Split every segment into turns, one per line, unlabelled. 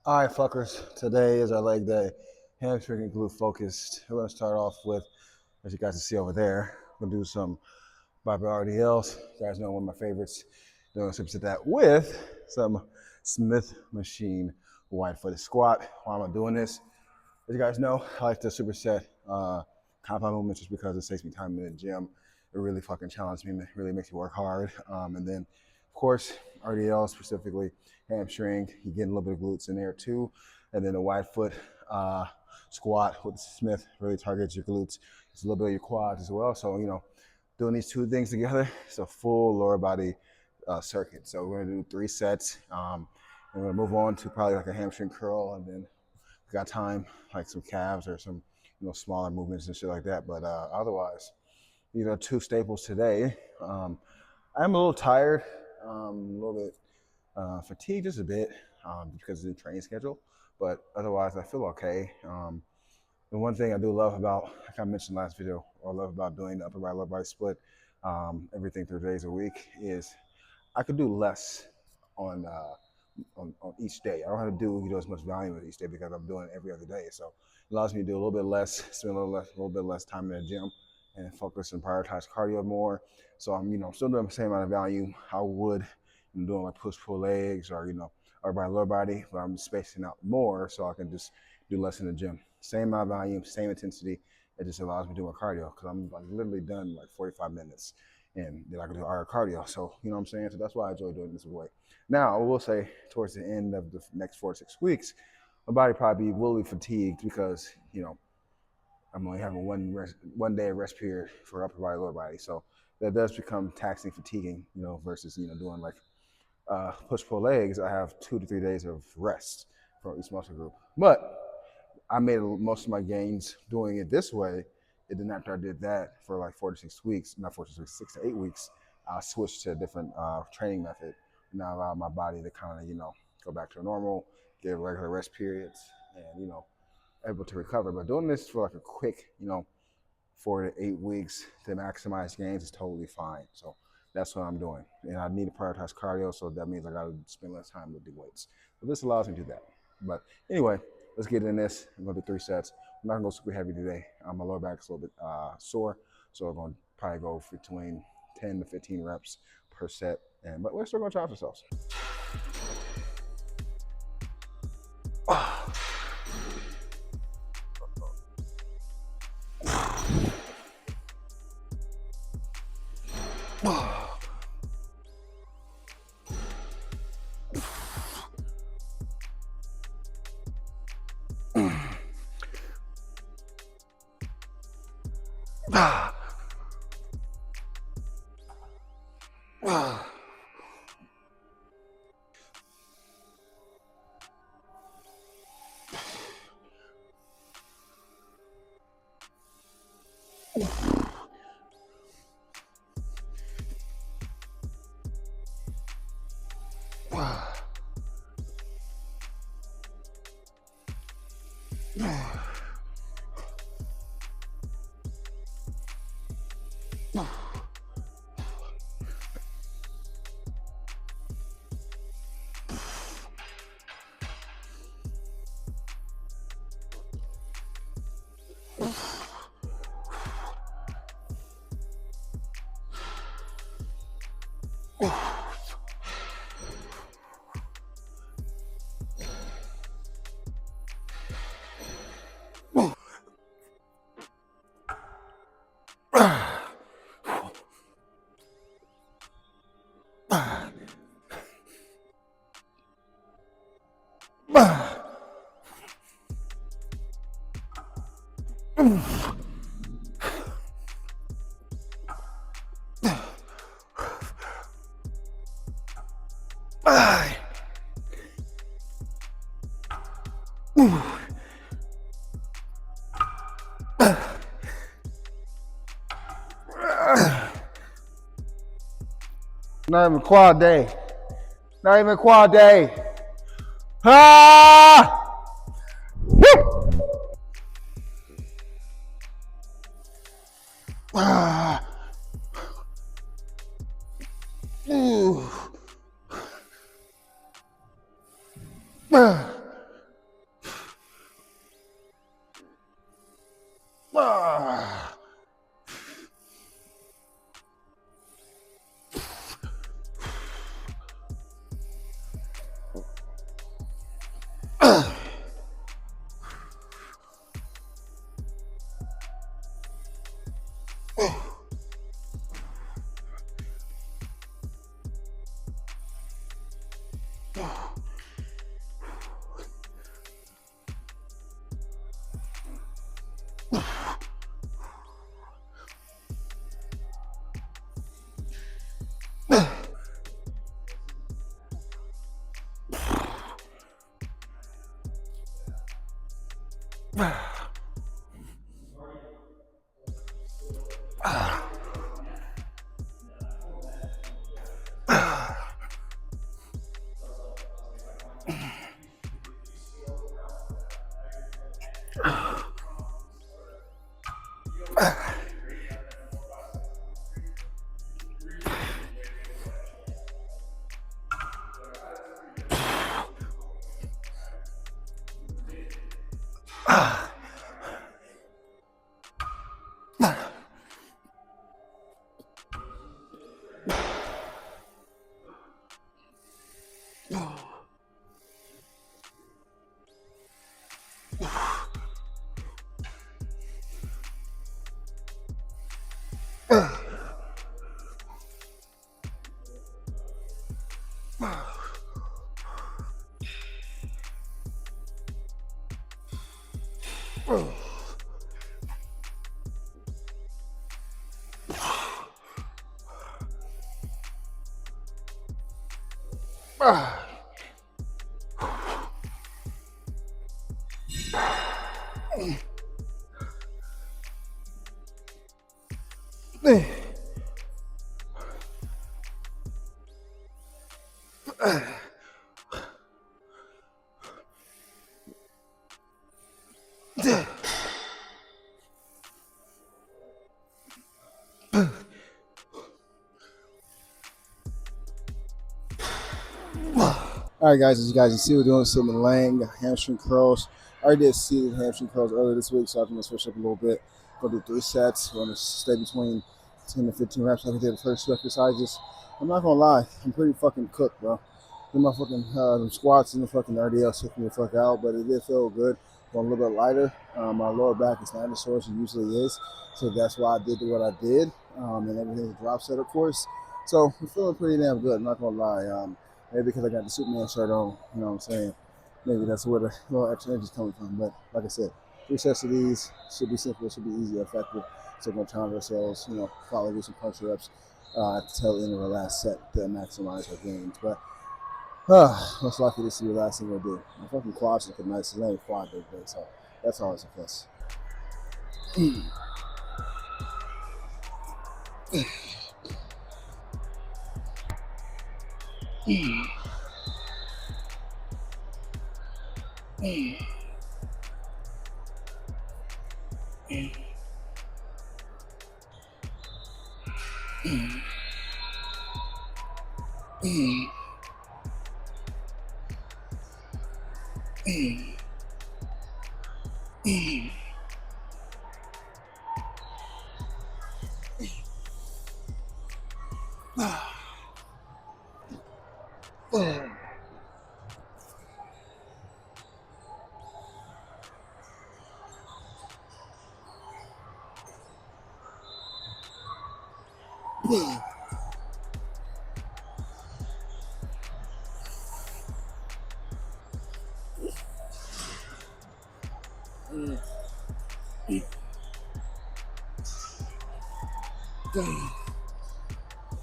All right, fuckers. Today is our leg day. Hamstring and glute focused. We're going to start off with, as you guys can see over there, we're going to do some barbell RDLs. You guys know one of my favorites. Doing some to that with some Smith machine wide-footed squat. While I'm doing this, as you guys know, I like to superset compound movements just because it saves me time in the gym. It really fucking challenges me. It really makes me work hard. And then, of course, RDL specifically, hamstring. You get a little bit of glutes in there too. And then the wide foot squat with Smith really targets your glutes. It's a little bit of your quads as well. So, doing these two things together, it's a full lower body circuit. So we're gonna do 3 sets. And we're gonna move on to probably like a hamstring curl, and then we got time, like some calves or some, smaller movements and shit like that. But otherwise, these are 2 staples today. I'm a little tired, a little bit fatigued just a bit because of the training schedule. But otherwise, I feel okay. The one thing I do love about, like I mentioned last video, or love about doing the upper body, lower body split, everything 3 days a week, is I could do less on each day. I don't have to do as much volume each day because I'm doing it every other day. So it allows me to do a little bit less, spend a little bit less time in the gym, and focus and prioritize cardio more. So I'm still doing the same amount of volume I would doing like push-pull legs or upper body, lower body, but I'm spacing out more so I can just do less in the gym. Same amount of volume, same intensity. It just allows me to do more cardio because I'm like literally done like 45 minutes, and then I can do higher cardio. So you know what I'm saying. So that's why I enjoy doing this way. Now I will say towards the end of the next 4 to 6 weeks, my body probably will be fatigued because I'm only having one day of rest period for upper body, lower body. So that does become taxing, fatiguing, versus doing like push-pull legs. I have 2 to 3 days of rest for each muscle group. But I made most of my gains doing it this way. And then after I did that for like 4 to 6 weeks, not 4 to 6 to 8 weeks, I switched to a different training method. And I allowed my body to kind of, go back to normal, get regular rest periods, and, able to recover. But doing this for like a quick, 4 to 8 weeks to maximize gains is totally fine. So that's what I'm doing. And I need to prioritize cardio, so that means I got to spend less time lifting weights. So this allows me to do that. But anyway, let's get in this. I'm going to do 3 sets. I'm not going to go super heavy today. My lower back's a little bit sore, so we're going to probably go between 10 to 15 reps per set. But we're still going to challenge ourselves. Not even quad day. Not even quad day. Ah! Woo! Ah! Ooh. Ah! Ah. All right, guys, as you guys can see, we're doing some laying hamstring curls. I already did seated hamstring curls earlier this week, so I'm going to switch up a little bit. We'll do 3 sets. We're going to stay between 10 to 15 reps like I did the first 2 exercises. I'm not going to lie, I'm pretty fucking cooked, bro. Then my fucking squats and the fucking RDLs took me the fuck out, but it did feel good. Going a little bit lighter. My lower back is not as sore as it usually is, so that's why I did what I did. And everything's a drop set, of course. So I'm feeling pretty damn good, I'm not going to lie. Maybe because I got the Superman shirt on, you know what I'm saying? Maybe that's where the little extra energy is coming from. But like I said, 3 sets of these should be simple, should be easy, effective. So we're going to challenge ourselves, you know, probably do some punch reps at the tail end of the last set to maximize our gains. But most likely this will be the last thing we'll do. My fucking quads look nice. It's only quad day, so that's always a plus.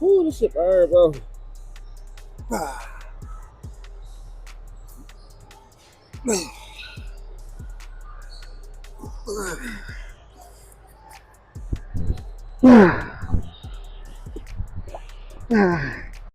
Ooh, this shit burn, bro.